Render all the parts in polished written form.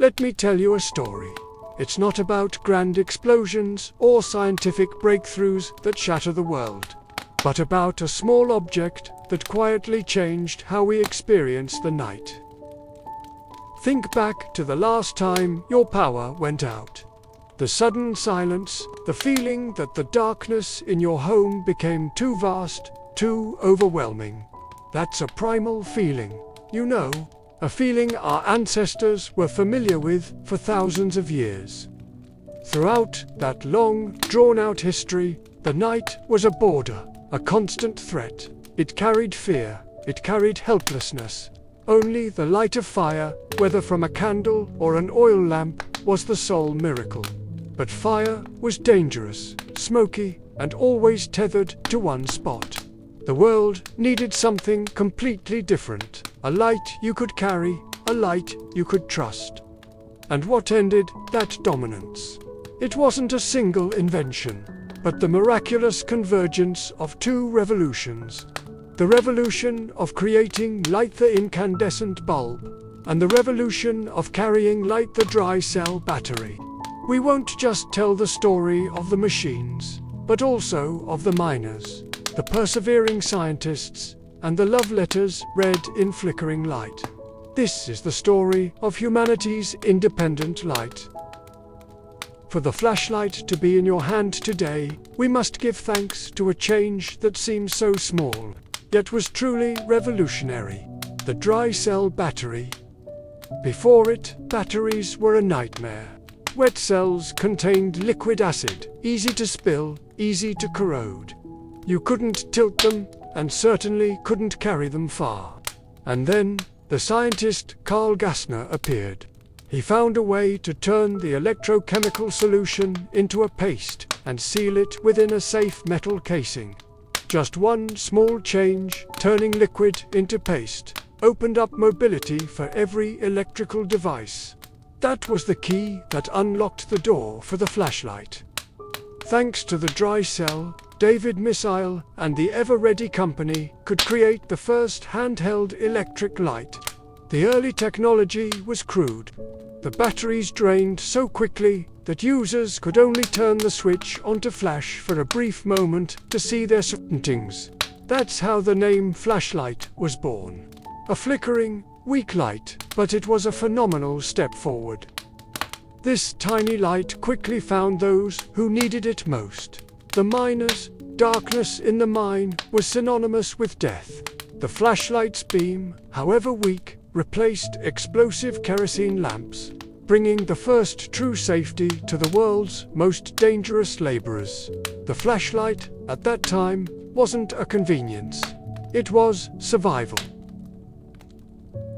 let me tell you a story. It's not about grand explosions or scientific breakthroughs that shatter the world, but about a small object that quietly changed how we experience the night. Think back to the last time your power went out. The sudden silence, the feeling that the darkness in your home became too vast, too overwhelming. That's a primal feeling, you know, a feeling our ancestors were familiar with for thousands of years. Throughout that long, drawn-out history, the night was a border, a constant threat. It carried fear, it carried helplessness. Only the light of fire, whether from a candle or an oil lamp, was the sole miracle. But fire was dangerous, smoky, and always tethered to one spot. The world needed something completely different, a light you could carry, a light you could trust. And what ended that dominance? It wasn't a single invention, but the miraculous convergence of two revolutions. The revolution of creating light, the incandescent bulb, and the revolution of carrying light, the dry cell battery. We won't just tell the story of the machines, but also of the miners, the persevering scientists, and the love letters read in flickering light. This is the story of humanity's independent light. For the flashlight to be in your hand today, we must give thanks to a change that seems so small, yet was truly revolutionary: the dry cell battery. Before it, batteries were a nightmare. Wet cells contained liquid acid, easy to spill, easy to corrode. You couldn't tilt them, and certainly couldn't carry them far. And then, the scientist Carl Gassner appeared. He found a way to turn the electrochemical solution into a paste and seal it within a safe metal casing. Just one small change, turning liquid into paste, opened up mobility for every electrical device. That was the key that unlocked the door for the flashlight. Thanks to the dry cell, David Missile and the ever-ready company could create the first handheld electric light. The early technology was crude. The batteries drained so quickly that users could only turn the switch on to flash for a brief moment to see their surroundings. That's how the name flashlight was born. A flickering, weak light, but it was a phenomenal step forward. This tiny light quickly found those who needed it most. The miners. Darkness in the mine was synonymous with death. The flashlight's beam, however weak, replaced explosive kerosene lamps, bringing the first true safety to the world's most dangerous laborers. The flashlight, at that time, wasn't a convenience. It was survival.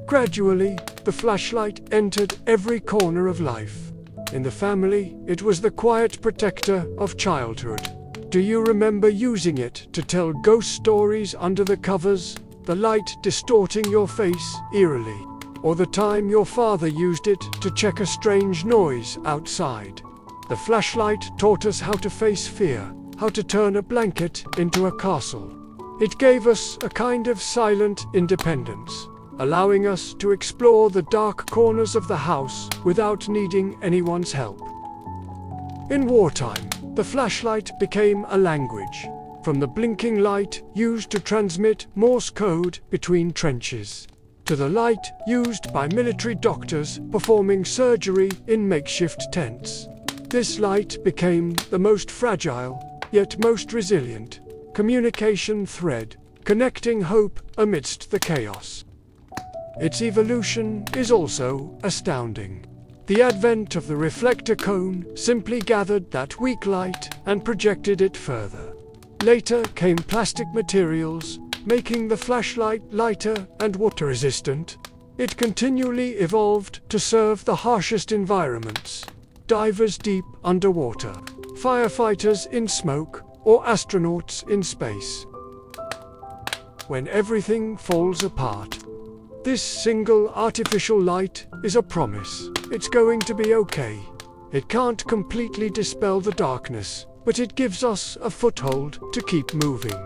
Gradually, the flashlight entered every corner of life. In the family, it was the quiet protector of childhood. Do you remember using it to tell ghost stories under the covers, the light distorting your face eerily? Or the time your father used it to check a strange noise outside? The flashlight taught us how to face fear, how to turn a blanket into a castle. It gave us a kind of silent independence, allowing us to explore the dark corners of the house without needing anyone's help. In wartime, the flashlight became a language, from the blinking light used to transmit Morse code between trenches, to the light used by military doctors performing surgery in makeshift tents. This light became the most fragile, yet most resilient, communication thread, connecting hope amidst the chaos. Its evolution is also astounding. The advent of the reflector cone simply gathered that weak light and projected it further. Later came plastic materials, making the flashlight lighter and water-resistant. It continually evolved to serve the harshest environments: divers deep underwater, firefighters in smoke, or astronauts in space. When everything falls apart, this single artificial light is a promise. It's going to be okay. It can't completely dispel the darkness, but it gives us a foothold to keep moving.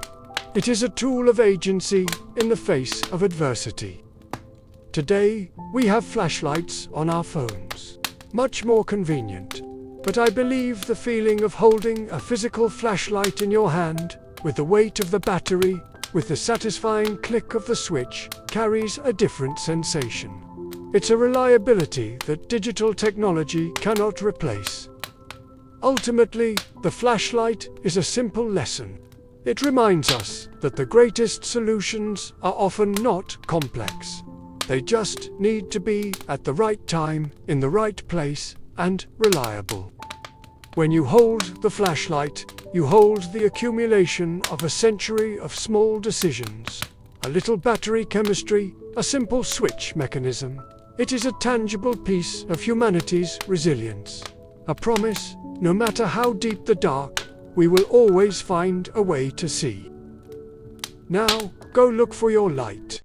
It is a tool of agency in the face of adversity. Today, we have flashlights on our phones. Much more convenient. But I believe the feeling of holding a physical flashlight in your hand, with the weight of the battery, with the satisfying click of the switch, carries a different sensation. It's a reliability that digital technology cannot replace. Ultimately, the flashlight is a simple lesson. It reminds us that the greatest solutions are often not complex. They just need to be at the right time, in the right place, and reliable. When you hold the flashlight, you hold the accumulation of a century of small decisions. A little battery chemistry, a simple switch mechanism. It is a tangible piece of humanity's resilience. A promise, no matter how deep the dark, we will always find a way to see. Now, go look for your light.